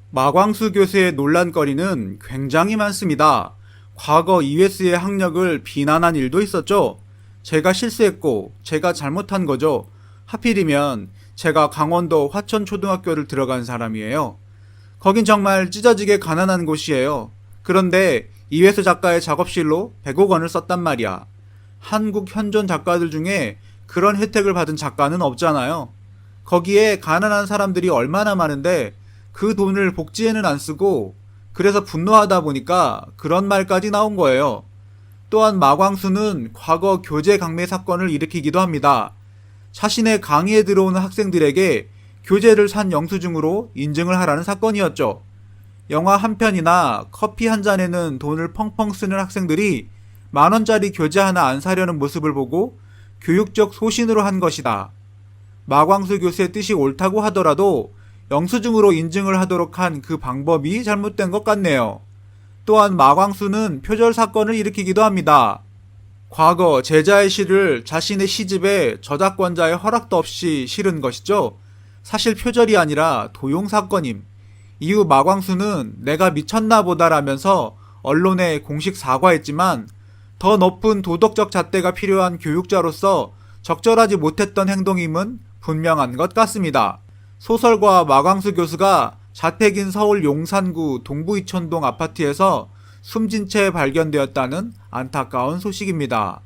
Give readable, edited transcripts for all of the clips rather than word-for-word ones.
마광수 교수의 논란거리는 굉장히 많습니다. 과거 ES의 학력을 비난한 일도 있었죠. 제가 실수했고 제가 잘못한 거죠. 하필이면 제가 강원도 화천초등학교를 들어간 사람이에요. 거긴 정말 찢어지게 가난한 곳이에요. 그런데 이회수 작가의 작업실로 100억 원을 썼단 말이야. 한국 현존 작가들 중에 그런 혜택을 받은 작가는 없잖아요. 거기에 가난한 사람들이 얼마나 많은데 그 돈을 복지에는 안 쓰고, 그래서 분노하다 보니까 그런 말까지 나온 거예요. 또한 마광수는 과거 교재 강매 사건을 일으키기도 합니다. 자신의 강의에 들어오는 학생들에게 교재를 산 영수증으로 인증을 하라는 사건이었죠. 영화 한 편이나 커피 한 잔에는 돈을 펑펑 쓰는 학생들이 10,000원짜리 교재 하나 안 사려는 모습을 보고 교육적 소신으로 한 것이다. 마광수 교수의 뜻이 옳다고 하더라도 영수증으로 인증을 하도록 한 그 방법이 잘못된 것 같네요. 또한 마광수는 표절 사건을 일으키기도 합니다. 과거 제자의 시를 자신의 시집에 저작권자의 허락도 없이 실은 것이죠. 사실 표절이 아니라 도용 사건임. 이후 마광수는 내가 미쳤나 보다라면서 언론에 공식 사과했지만, 더 높은 도덕적 잣대가 필요한 교육자로서 적절하지 못했던 행동임은 분명한 것 같습니다. 소설가 마광수 교수가 자택인 서울 용산구 동부이촌동 아파트에서 숨진 채 발견되었다는 안타까운 소식입니다.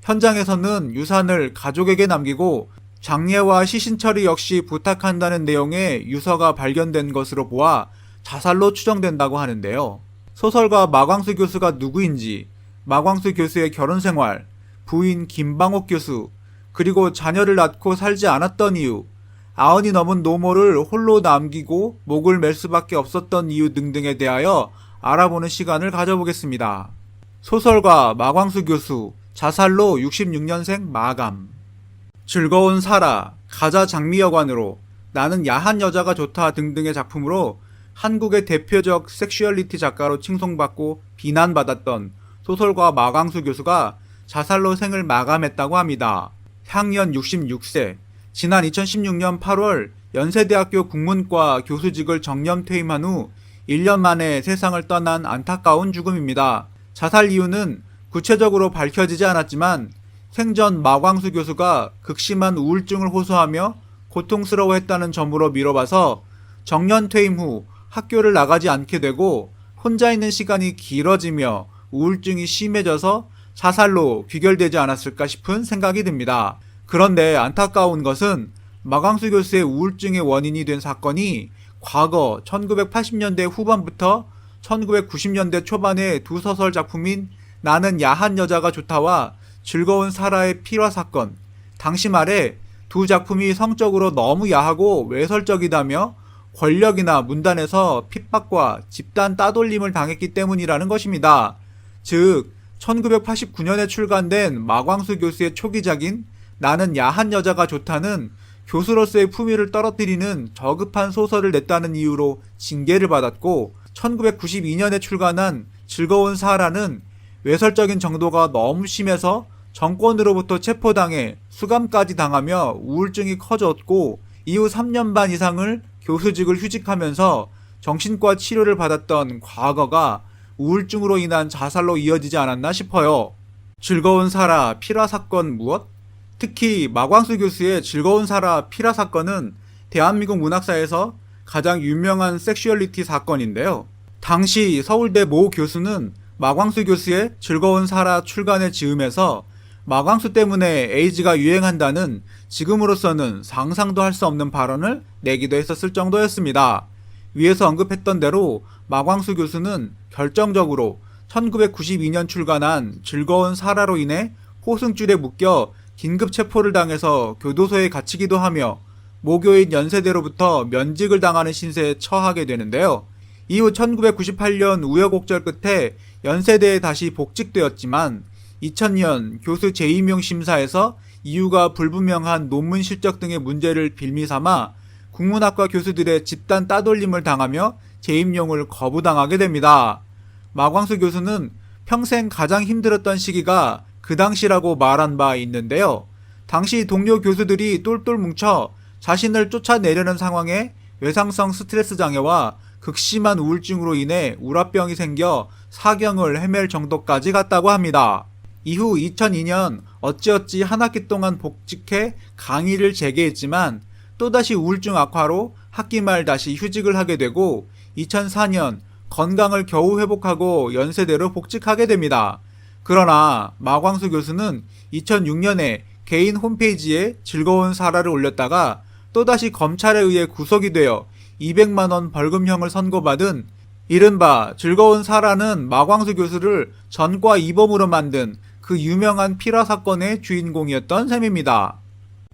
현장에서는 유산을 가족에게 남기고 장례와 시신 처리 역시 부탁한다는 내용의 유서가 발견된 것으로 보아 자살로 추정된다고 하는데요. 소설가 마광수 교수가 누구인지, 마광수 교수의 결혼 생활, 부인 김방옥 교수, 그리고 자녀를 낳고 살지 않았던 이유, 90이 넘은 노모를 홀로 남기고 목을 맬 수밖에 없었던 이유 등등에 대하여 알아보는 시간을 가져보겠습니다. 소설가 마광수 교수, 자살로 66년생 마감. 즐거운 사라, 가자 장미여관으로, 나는 야한 여자가 좋다 등등의 작품으로 한국의 대표적 섹슈얼리티 작가로 칭송받고 비난받았던 소설가 마광수 교수가 자살로 생을 마감했다고 합니다. 향년 66세. 지난 2016년 8월 연세대학교 국문과 교수직을 정년 퇴임한 후 1년 만에 세상을 떠난 안타까운 죽음입니다. 자살 이유는 구체적으로 밝혀지지 않았지만, 생전 마광수 교수가 극심한 우울증을 호소하며 고통스러워했다는 점으로 미뤄봐서 정년 퇴임 후 학교를 나가지 않게 되고 혼자 있는 시간이 길어지며 우울증이 심해져서 자살로 귀결되지 않았을까 싶은 생각이 듭니다. 그런데 안타까운 것은 마광수 교수의 우울증의 원인이 된 사건이 과거 1980년대 후반부터 1990년대 초반의 두 소설 작품인 나는 야한 여자가 좋다와 즐거운 사라의 필화 사건, 당시 말에 두 작품이 성적으로 너무 야하고 외설적이다며 권력이나 문단에서 핍박과 집단 따돌림을 당했기 때문이라는 것입니다. 즉 1989년에 출간된 마광수 교수의 초기작인 나는 야한 여자가 좋다는 교수로서의 품위를 떨어뜨리는 저급한 소설을 냈다는 이유로 징계를 받았고, 1992년에 출간한 즐거운 사라는 외설적인 정도가 너무 심해서 정권으로부터 체포당해 수감까지 당하며 우울증이 커졌고, 이후 3년 반 이상을 교수직을 휴직하면서 정신과 치료를 받았던 과거가 우울증으로 인한 자살로 이어지지 않았나 싶어요. 즐거운 사라 필화 사건 무엇? 특히 마광수 교수의 즐거운 사라 필화 사건은 대한민국 문학사에서 가장 유명한 섹슈얼리티 사건인데요. 당시 서울대 모 교수는 마광수 교수의 즐거운 사라 출간의 즈음에서 마광수 때문에 에이즈가 유행한다는 지금으로서는 상상도 할 수 없는 발언을 내기도 했었을 정도였습니다. 위에서 언급했던 대로 마광수 교수는 결정적으로 1992년 출간한 즐거운 사라로 인해 호승줄에 묶여 긴급 체포를 당해서 교도소에 갇히기도 하며 모교인 연세대로부터 면직을 당하는 신세에 처하게 되는데요. 이후 1998년 우여곡절 끝에 연세대에 다시 복직되었지만 2000년 교수 재임용 심사에서 이유가 불분명한 논문 실적 등의 문제를 빌미삼아 국문학과 교수들의 집단 따돌림을 당하며 재임용을 거부당하게 됩니다. 마광수 교수는 평생 가장 힘들었던 시기가 그 당시라고 말한 바 있는데요. 당시 동료 교수들이 똘똘 뭉쳐 자신을 쫓아내려는 상황에 외상성 스트레스 장애와 극심한 우울증으로 인해 우라병이 생겨 사경을 헤맬 정도까지 갔다고 합니다. 이후 2002년 어찌어찌 한 학기 동안 복직해 강의를 재개했지만 또다시 우울증 악화로 학기 말 다시 휴직을 하게 되고 2004년 건강을 겨우 회복하고 연세대로 복직하게 됩니다. 그러나 마광수 교수는 2006년에 개인 홈페이지에 즐거운 사라를 올렸다가 또다시 검찰에 의해 구속이 되어 200만원 벌금형을 선고받은 이른바 즐거운 사라는 마광수 교수를 전과 이범으로 만든 그 유명한 피라 사건의 주인공이었던 셈입니다.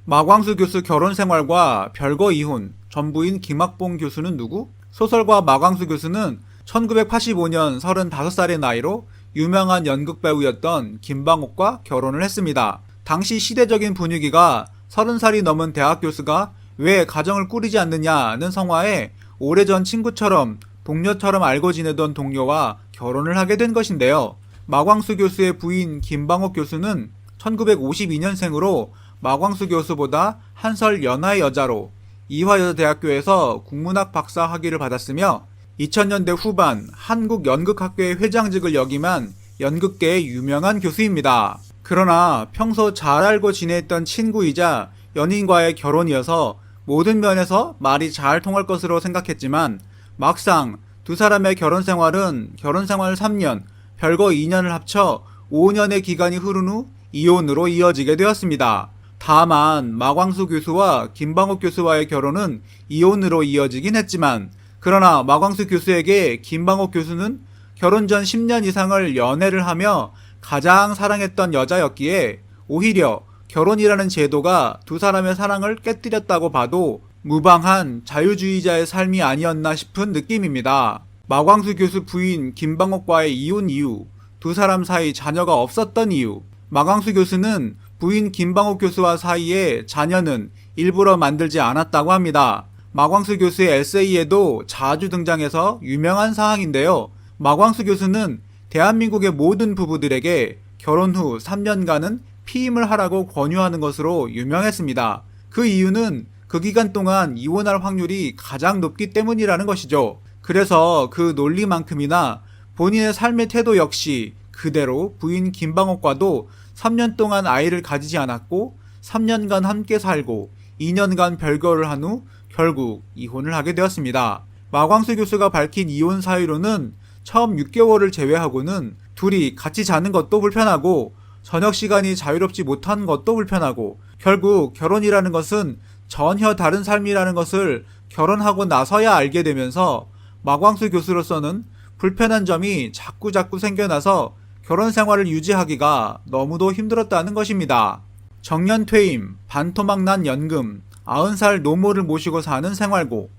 마광수 교수 결혼 생활과 별거 이혼, 전부인 김학봉 교수는 누구? 소설가 마광수 교수는 1985년 35살의 나이로 유명한 연극 배우였던 김방옥과 결혼을 했습니다. 당시 시대적인 분위기가 30살이 넘은 대학 교수가 왜 가정을 꾸리지 않느냐는 성화에 오래전 친구처럼 동료처럼 알고 지내던 동료와 결혼을 하게 된 것인데요. 마광수 교수의 부인 김방옥 교수는 1952년생으로 마광수 교수보다 한 살 연하의 여자로 이화여자대학교에서 국문학 박사 학위를 받았으며 2000년대 후반 한국연극학교의 회장직을 역임한 연극계의 유명한 교수입니다. 그러나 평소 잘 알고 지냈던 친구이자 연인과의 결혼이어서 모든 면에서 말이 잘 통할 것으로 생각했지만 막상 두 사람의 결혼 생활은 결혼 생활 3년, 별거 2년을 합쳐 5년의 기간이 흐른 후 이혼으로 이어지게 되었습니다. 다만 마광수 교수와 김방옥 교수와의 결혼은 이혼으로 이어지긴 했지만 그러나 마광수 교수에게 김방옥 교수는 결혼 전 10년 이상을 연애를 하며 가장 사랑했던 여자였기에 오히려 결혼이라는 제도가 두 사람의 사랑을 깨뜨렸다고 봐도 무방한 자유주의자의 삶이 아니었나 싶은 느낌입니다. 마광수 교수 부인 김방옥과의 이혼 이후 두 사람 사이 자녀가 없었던 이유, 마광수 교수는 부인 김방옥 교수와 사이에 자녀는 일부러 만들지 않았다고 합니다. 마광수 교수의 에세이에도 자주 등장해서 유명한 사항인데요. 마광수 교수는 대한민국의 모든 부부들에게 결혼 후 3년간은 피임을 하라고 권유하는 것으로 유명했습니다. 그 이유는 그 기간 동안 이혼할 확률이 가장 높기 때문이라는 것이죠. 그래서 그 논리만큼이나 본인의 삶의 태도 역시 그대로 부인 김방옥과도 3년 동안 아이를 가지지 않았고 3년간 함께 살고 2년간 별거를 한 후 결국 이혼을 하게 되었습니다. 마광수 교수가 밝힌 이혼 사유로는 처음 6개월을 제외하고는 둘이 같이 자는 것도 불편하고 저녁 시간이 자유롭지 못한 것도 불편하고 결국 결혼이라는 것은 전혀 다른 삶이라는 것을 결혼하고 나서야 알게 되면서 마광수 교수로서는 불편한 점이 자꾸자꾸 생겨나서 결혼 생활을 유지하기가 너무도 힘들었다는 것입니다. 정년 퇴임, 반토막 난 연금, 90살 노모를 모시고 사는 생활고,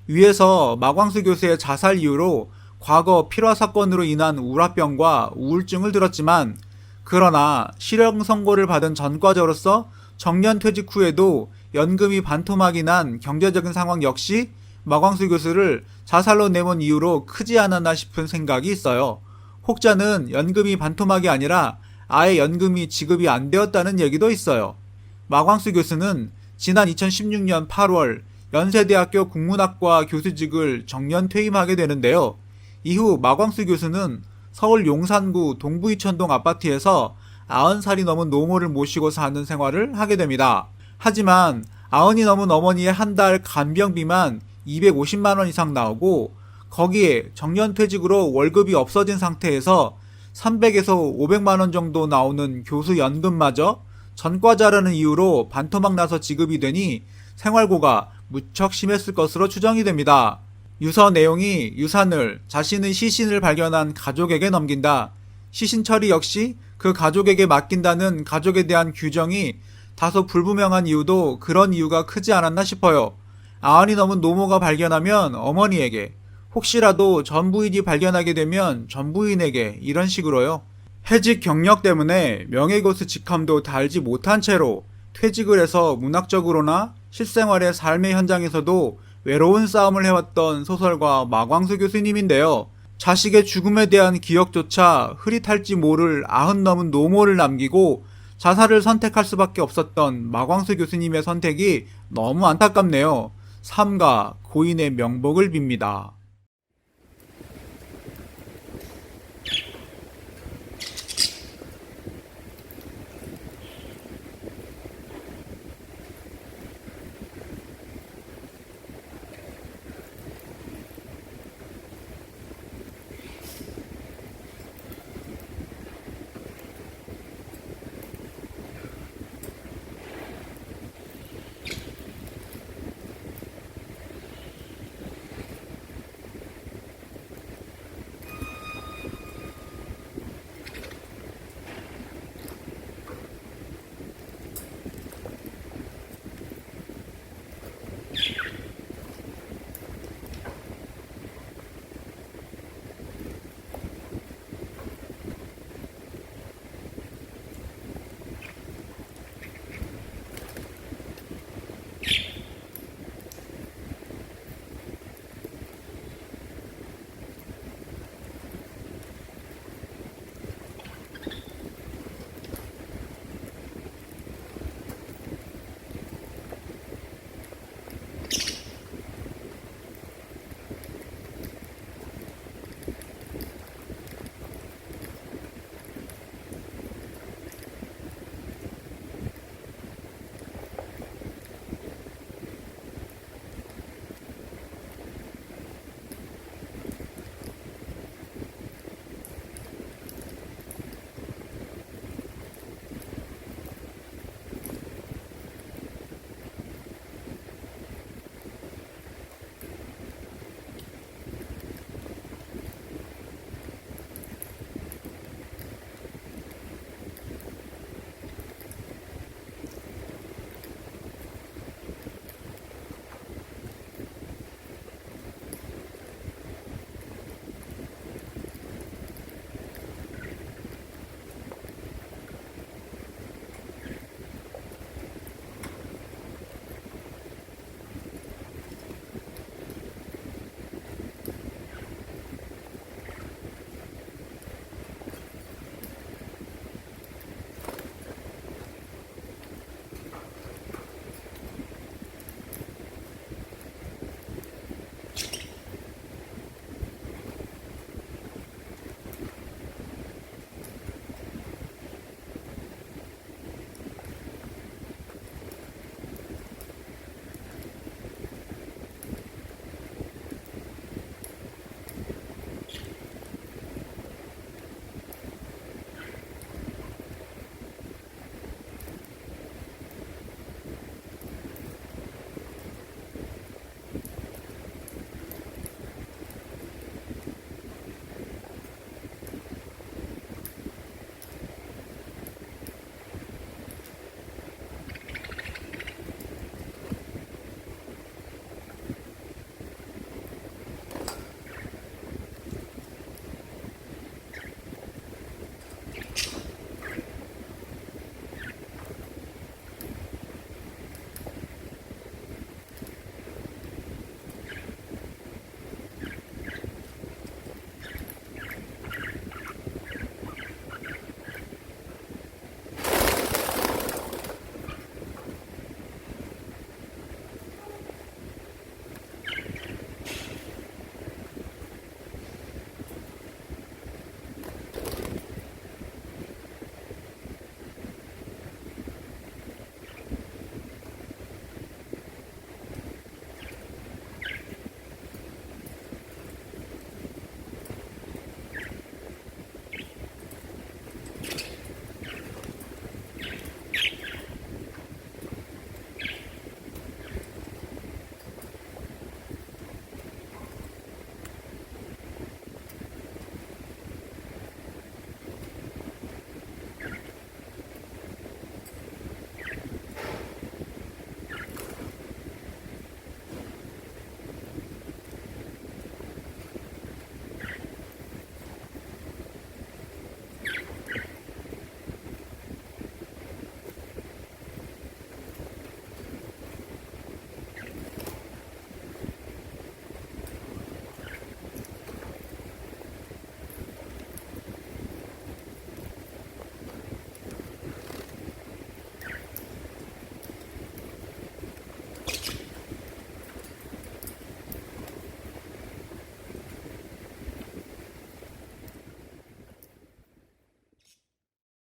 위에서 마광수 교수의 자살 이후로 과거 필화 사건으로 인한 우라병과 우울증을 들었지만 그러나 실형 선고를 받은 전과자로서 정년 퇴직 후에도 연금이 반토막이 난 경제적인 상황 역시 마광수 교수를 자살로 내몬 이유로 크지 않았나 싶은 생각이 있어요. 혹자는 연금이 반토막이 아니라 아예 연금이 지급이 안 되었다는 얘기도 있어요. 마광수 교수는 지난 2016년 8월 연세대학교 국문학과 교수직을 정년 퇴임하게 되는데요. 이후 마광수 교수는 서울 용산구 동부이천동 아파트에서 90살이 넘은 노모를 모시고 사는 생활을 하게 됩니다. 하지만 90이 넘은 어머니의 한 달 간병비만 250만원 이상 나오고 거기에 정년퇴직으로 월급이 없어진 상태에서 300에서 500만원 정도 나오는 교수 연금마저 전과자라는 이유로 반토막 나서 지급이 되니 생활고가 무척 심했을 것으로 추정이 됩니다. 유서 내용이 유산을 자신의 시신을 발견한 가족에게 넘긴다. 시신 처리 역시 그 가족에게 맡긴다는 가족에 대한 규정이 다소 불분명한 이유도 그런 이유가 크지 않았나 싶어요. 90이 넘은 노모가 발견하면 어머니에게, 혹시라도 전부인이 발견하게 되면 전부인에게, 이런 식으로요. 해직 경력 때문에 명예교수 직함도 달지 못한 채로 퇴직을 해서 문학적으로나 실생활의 삶의 현장에서도 외로운 싸움을 해왔던 소설가 마광수 교수님인데요. 자식의 죽음에 대한 기억조차 흐릿할지 모를 90 넘은 노모를 남기고 자살을 선택할 수밖에 없었던 마광수 교수님의 선택이 너무 안타깝네요. 삼가 고인의 명복을 빕니다.